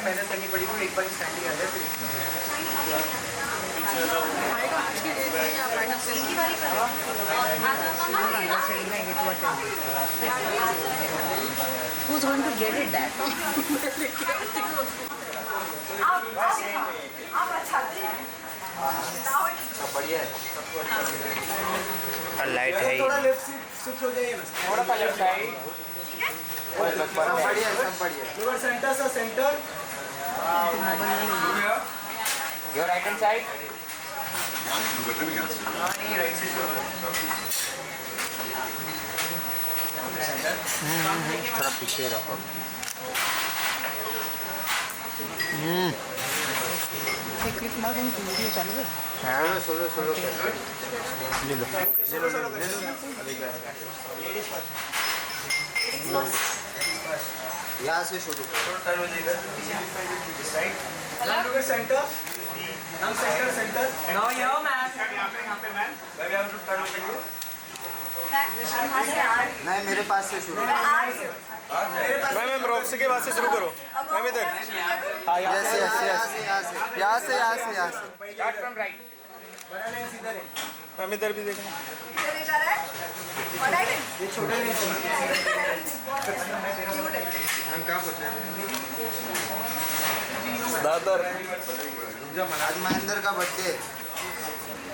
मेहनत करनी पड़ेगी, एक बार स्टैंडिंग आ जाए फिर Who's going to get it that? सब बढ़िया है। लाइट है थोड़ा लेफ्ट शिफ्ट हो जाइए ना, थोड़ा सा लेफ्ट साइड। सब बढ़िया है, सब बढ़िया। योर सेंटर सा centre. Your right hand side. नहीं राइट से थोड़ा पीछे रखो। क्लिक मार कहीं की वीडियो चालू है। हाँ सोलो सोलो ले लो यहाँ से शुरू करो। सेंटर हम सेंटर सेंटर नो यो मैम नहीं मेरे पास से शुरू मैम रॉक्सी के बाद से शुरू करो। मैम इधर यहाँ से यहाँ से स्टार्ट फ्रॉम राइट। मैम इधर भी देखना। ये छोटे हम क्या पूछ रहे हैं? दादर आज महेंद्र का बर्थडे।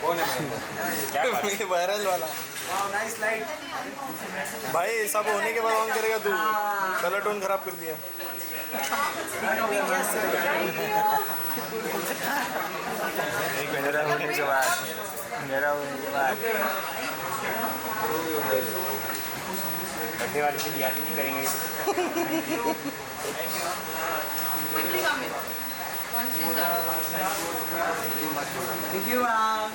कौन है वायरल वाला नाइस लाइट। भाई सब होने के बाद ऑन करेगा तू। कलर टोन खराब कर दिया। एक मेरा होने के बाद मेरा होने के बाद बर्थडे वाले की याद नहीं करेंगे। Thank you ma'am.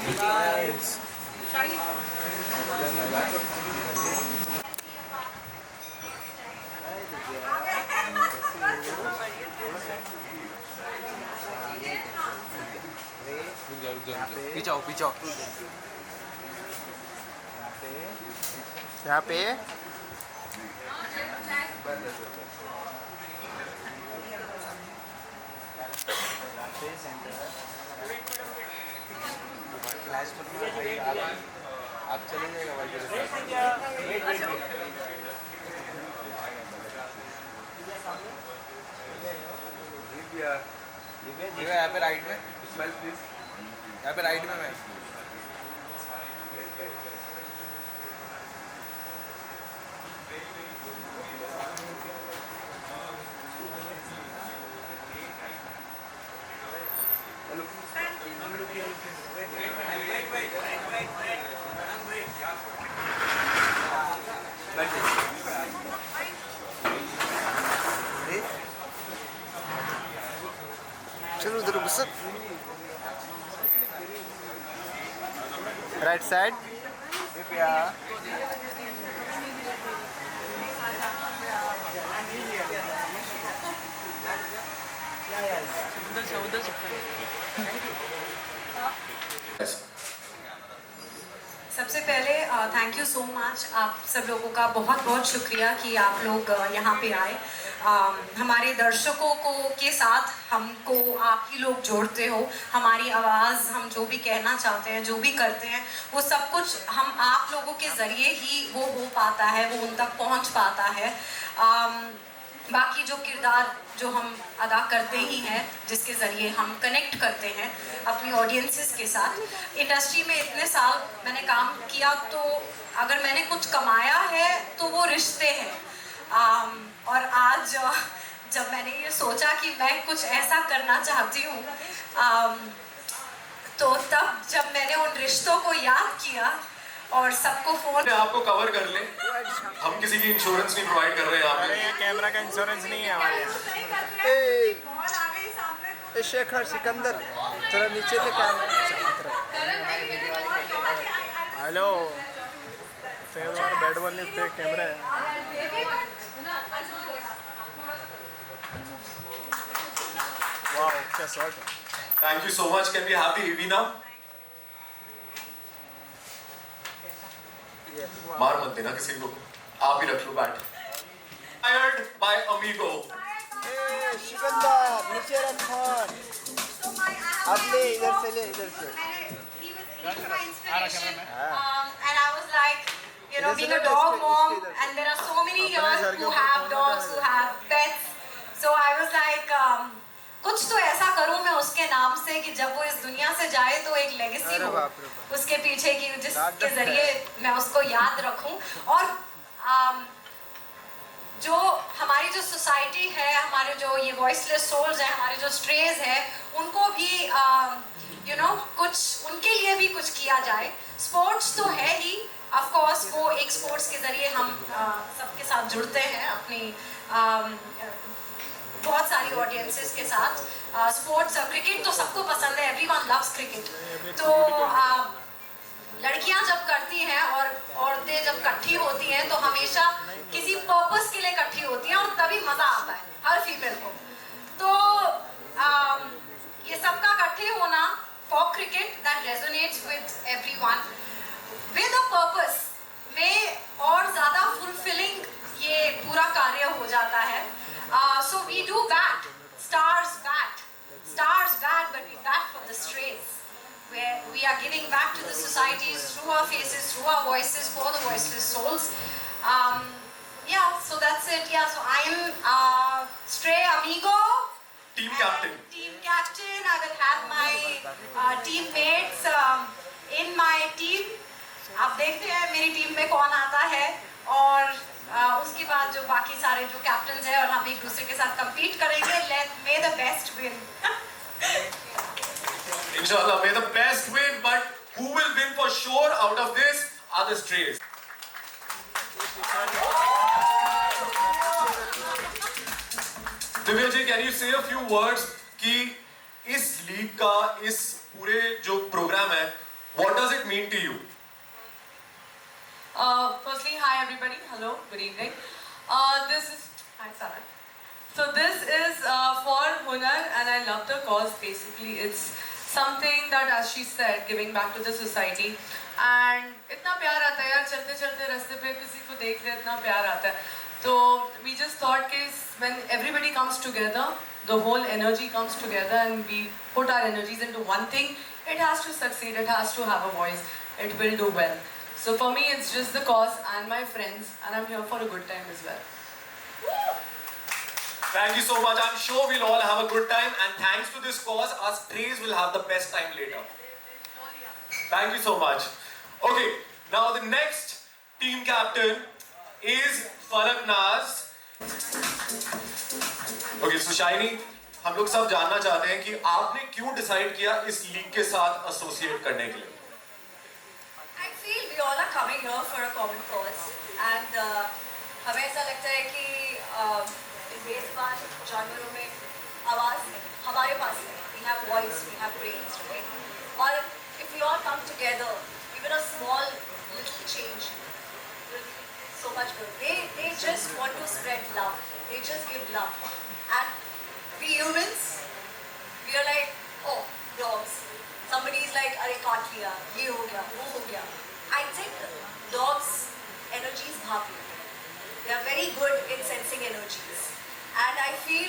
पीछाओ पीछाओ यहाँ पे आप चले जाएगा भाई। यहाँ पे राइट में यहाँ पे राइट में मैं चलो उधर घुस। राइट साइड सबसे पहले थैंक यू सो मच। आप सब लोगों का बहुत बहुत शुक्रिया कि आप लोग यहाँ पे आए। हमारे दर्शकों को के साथ हमको आप ही लोग जोड़ते हो। हमारी आवाज़, हम जो भी कहना चाहते हैं, जो भी करते हैं, वो सब कुछ हम आप लोगों के ज़रिए ही वो हो पाता है, वो उन तक पहुँच पाता है। बाकी जो किरदार जो हम अदा करते ही हैं, जिसके ज़रिए हम कनेक्ट करते हैं अपनी ऑडियंसेस के साथ। इंडस्ट्री में इतने साल मैंने काम किया, तो अगर मैंने कुछ कमाया है तो वो रिश्ते हैं। और आज जब मैंने ये सोचा कि मैं कुछ ऐसा करना चाहती हूँ, तो तब जब मैंने उन रिश्तों को याद किया और सबको फोन आपको कवर कर ले, हम किसी की इंश्योरेंस नहीं प्रोवाइड कर रहे हैं यहाँ पे। यहाँ कैमरा का इंश्योरेंस नहीं है हमारे यहाँ। शेखर सिकंदर थोड़ा नीचे ले कैमरा। हेलो बेड वाले पे कैमरा है। वाह क्या shot. Thank you so much. Can we have the EV now? मार मत देना किसी को, आप ही रख लो bat. Fired by Amigo. Sikandar नीचे रख फोन। अब ले इधर से ले इधर से। and I was like, you know, being a dog mom, and there are so many here who have dogs, who have pets. So I was like, कुछ तो ऐसा करूं मैं उसके नाम से कि जब वो इस दुनिया से जाए तो एक लेगेसी हो उसके पीछे की, जिसके जरिए मैं उसको याद रखूं। और जो हमारी जो सोसाइटी है, हमारे जो ये वॉइसलेस सोल्स हैं, हमारे जो स्ट्रेज हैं, उनको भी यू नो कुछ उनके लिए भी कुछ किया जाए। स्पोर्ट्स तो है ही, ऑफ कोर्स वो एक स्पोर्ट्स के जरिए हम सबके साथ जुड़ते हैं, अपनी बहुत सारी ऑडियंसेस के साथ। स्पोर्ट्स क्रिकेट तो सबको पसंद है, एवरीवन लव्स क्रिकेट। तो लड़कियां जब करती हैं और औरतें जब इकट्ठी होती हैं तो हमेशा किसी पर्पस के लिए इकट्ठी होती हैं और तभी मजा आता है हर फीमेल को। तो ये सबका इकट्ठे होना for cricket that resonates with everyone with a purpose में और ज्यादा फुलफिलिंग ये पूरा कार्य हो जाता है। So we do bat, stars bat, but we bat for the strays, where we are giving back to the societies through our faces, through our voices, for the voiceless souls. Yeah, so that's it. Yeah, so I am Stray Amigo. Team captain. Team captain. I will have my teammates in my team. आप देखते हैं मेरी team में कौन आता है और उसके बाद जो बाकी सारे जो कैप्टन्स हैं और हम एक दूसरे के साथ compete करेंगे। May the best win. Inshallah, may the best win. But who will win for sure out of this are the strays. Divya ji, can you say a few words कि इस लीग का, इस पूरे जो प्रोग्राम है, what does it mean to you? Firstly, hi everybody. Hello, good evening. This is hi Sarah. So this is for Hunar, and I love the cause. Basically, it's something that, as she said, giving back to the society. And इतना प्यार आता है यार, चलते चलते रास्ते पे किसी को देख ले इतना प्यार आता है। तो we just thought कि when everybody comes together, the whole energy comes together, and we put our energies into one thing, it has to succeed. It has to have a voice. It will do well. So for me, it's just the cause and my friends, and I'm here for a good time as well. Thank you so much. I'm sure we'll all have a good time, and thanks to this cause, our strays will have the best time later. Thank you so much. Okay, now the next team captain is Falak Naz. Okay, so Shiny, हम लोग सब जानना चाहते हैं कि आपने क्यों decide किया इस लीग के साथ एसोसिएट करने के लिए? I feel we all are coming here for a common cause, and हमें ऐसा लगता है कि बेसबान जानवरों में आवाज हमारे पास है. We have voice, we have brains, right? और if we all come together, even a small little change will be so much good. They just want to spread love. They just give love, and we humans, we are like, oh, dogs. Somebody is like, अरे काट लिया, ये हो गया, वो हो गया. I think dogs' energies भाप लेते हैं. They are very good in sensing energies, and I feel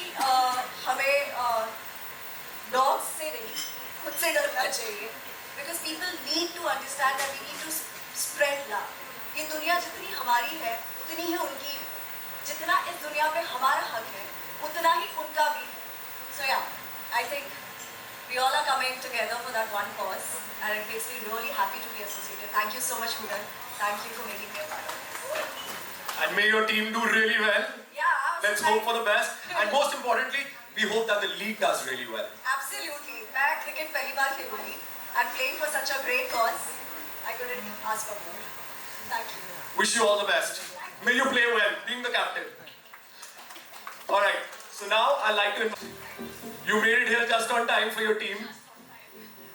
हमें dogs से नहीं, खुद से डरना चाहिए, because people need to understand that we need to spread love. ये दुनिया जितनी हमारी है, उतनी ही उनकी. जितना इस दुनिया में हमारा हक है, उतना ही उनका भी. So yeah, I think we all are coming together for that one cause, and it makes me really happy to be associated. Thank you so much, Hudan. Thank you for making me a part of this. And may your team do really well. Yeah, Let's hope for the best. And most importantly, we hope that the league does really well. Absolutely. मैं cricket पहली बार खेलूंगी. I'm playing for such a great cause. I couldn't ask for more. Thank you. Wish you all the best. May you play well, being the captain. Alright, so now I'd like to you made it here just on time for your team,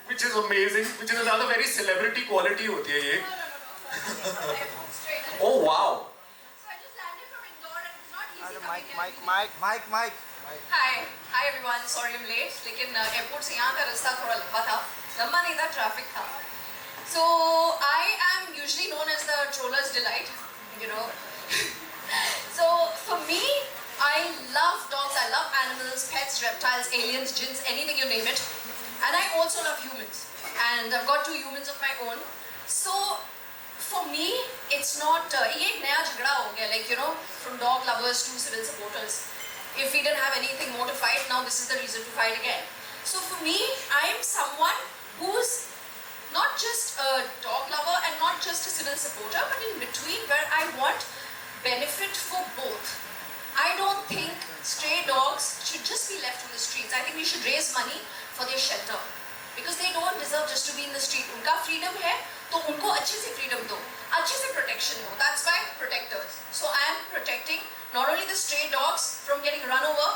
which is amazing, which is another very celebrity quality hoti hai ye. Oh wow. So I just landed from Indore and it's not easy Mike. Hi everyone. Sorry I'm late. लेकिन airport से यहाँ का रास्ता थोड़ा लंबा था. लंबा नहीं था, ट्रैफिक था. So I am usually known as the troller's delight, you know. So for me, I love dogs. I love animals, pets, reptiles, aliens, jinns, anything you name it. And I also love humans. And I've got 2 humans of my own. So for me, it's not. ये एक नया झगड़ा हो गया. Like, you know, from dog lovers to civil supporters. If we didn't have anything more to fight, now this is the reason to fight again. So for me, I am someone who's not just a dog lover and not just a civil supporter, but in between, where I want benefit for both. I don't think stray dogs should just be left on the streets. I think we should raise money for their shelter. Because they don't deserve just to be in the street. उनका freedom है, तो उनको अच्छे से freedom दो, अच्छे से protection दो. That's why protectors. So I am protecting not only the stray dogs from getting run over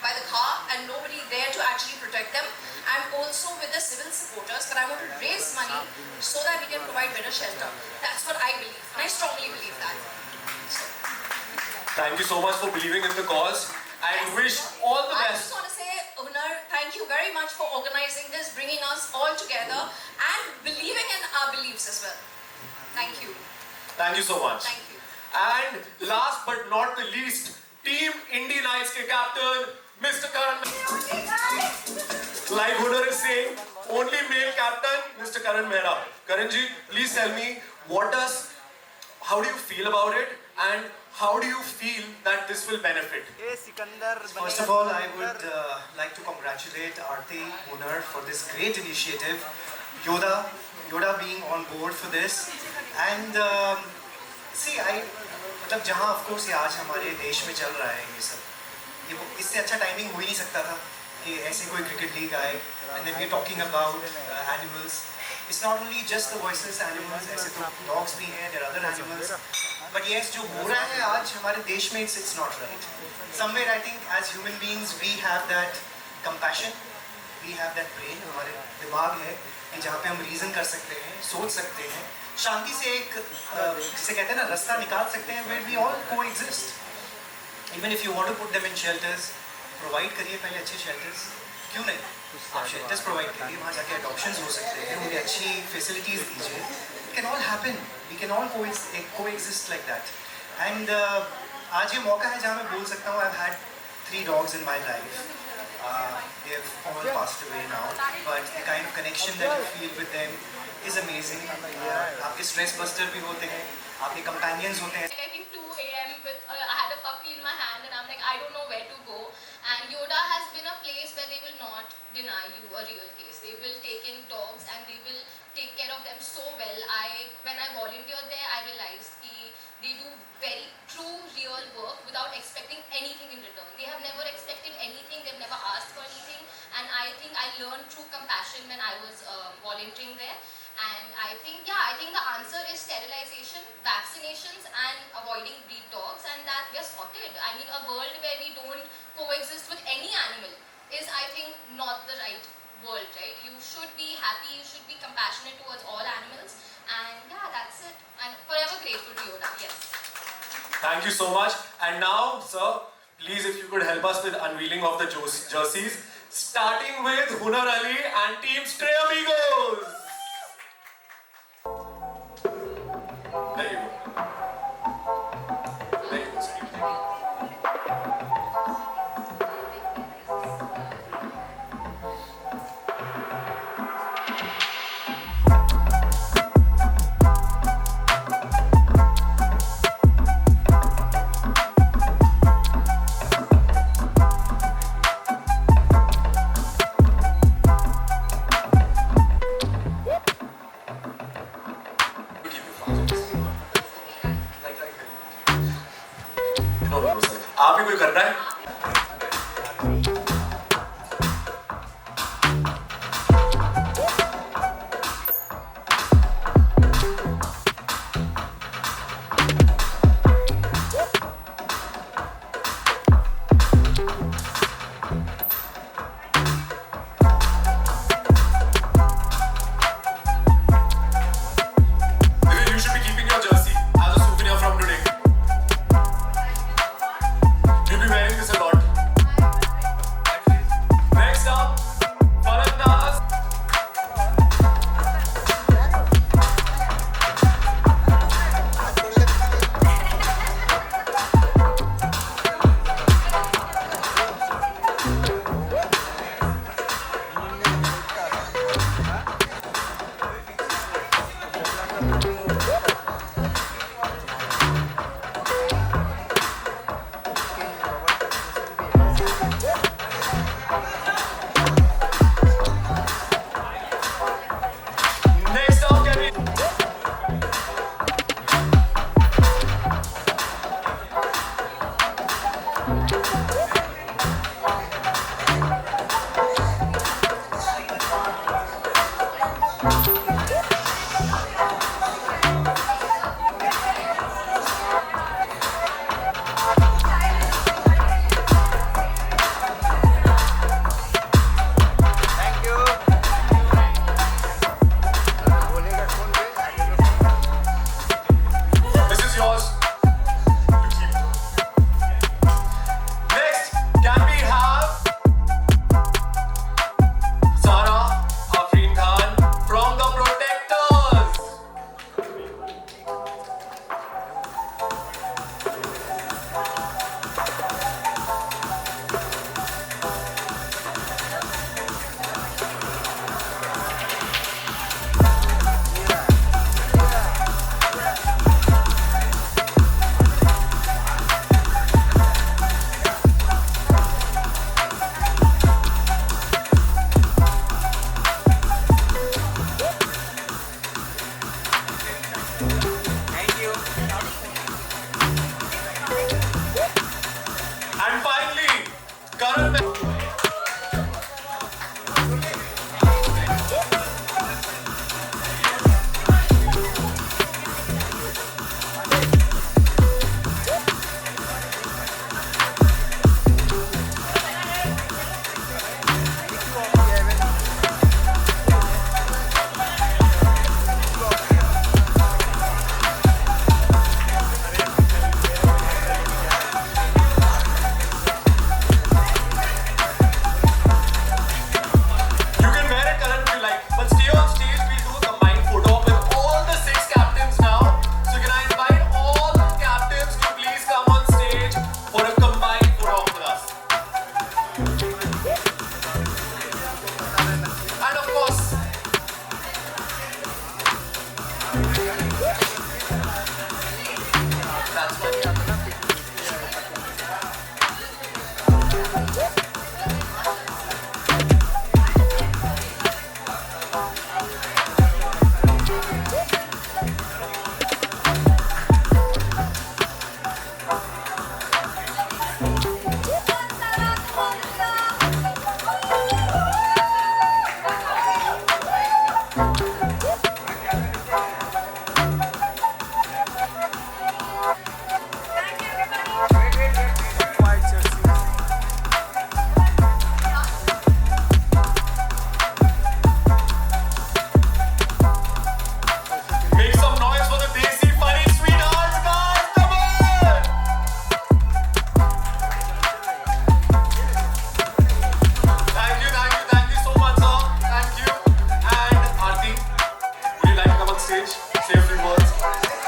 by the car and nobody there to actually protect them. I'm also with the civil supporters, but I want to raise money so that we can provide better shelter. That's what I believe, and I strongly believe that. So, Thank you so much for believing in the cause. I wish all the I best. just want to say, Hunar, thank you very much for organizing this, bringing us all together, and believing in our beliefs as well. Thank you. Thank you so much. Thank you. And last but not the least, Team Indy Knights ke captain, Mr. Karan. Like Hunar is saying, only male captain, Mr. Karan Mehra. Karan ji, please tell me, how do you feel about it, and how do you feel that this will benefit? First of all, I would like to congratulate Aarti, Hunar for this great initiative. Yoda being on board for this. And see, मतलब जहाँ of course ये आज हमारे देश में चल रहा है ये सब, ये इससे अच्छा टाइमिंग हो ही नहीं सकता था कि ऐसे कोई क्रिकेट लीग आए. And then we're talking about animals. It's not only just the voiceless animals, ऐसे तो dogs भी हैं, there are other animals. But yes, जो हो रहा है आज हमारे देश में, it's not right. Somewhere I think as human beings we have that compassion, we have that brain, हमारे दिमाग है कि जहाँ पे हम reason कर सकते हैं, सोच सकते हैं, शांति से एक जिसे कहते हैं ना रास्ता निकाल सकते हैं, where we all coexist. Even if you want to put them in shelters, provide करिए पहले अच्छे shelters, क्यों नहीं? आप shelters provide करिए, वहाँ जाके adoptions हो सकते हैं, उन्हें अच्छी facilities दीजिए. It can all happen. We can all coexist like that. And आज ये मौका है जहाँ मैं बोल सकता हूँ, I've had 3 dogs in my life. They've all passed away now, but the kind of connection that you feel with them is amazing. आपके stress buster भी होते हैं, आपके companions होते हैं. I think 2 a.m. I had a puppy in my hand and I'm like, I don't know where to go. And Yoda has been a place where they will not deny you a real case. They will take in dogs and they will take care of them so well. When I volunteered there, I realized they do very true, real work without expecting anything in return. They have never expected anything. They've never asked for anything. And I think I learned true compassion when I was volunteering there. And I think the answer is sterilization, vaccinations, and avoiding breed dogs, and that we are sorted. I mean, a world where we don't coexist with any animal is, I think, not the right world, right? You should be happy, you should be compassionate towards all animals, and yeah, that's it. I'm forever grateful to Yoda, yes. Thank you so much. And now, sir, please, if you could help us with unveiling of the jerseys, starting with Hunar Ali and Team Stray Amigos. There you go. There you go, sir. No, sir. आप ही कोई करना है? Karan. You can wear it, Karan, if you like. But stay on stage. We'll do a combined photo op with all the 6 captains now. So can I invite all the captains to please come on stage for a combined photo op with us? And of course, that's what Thank you.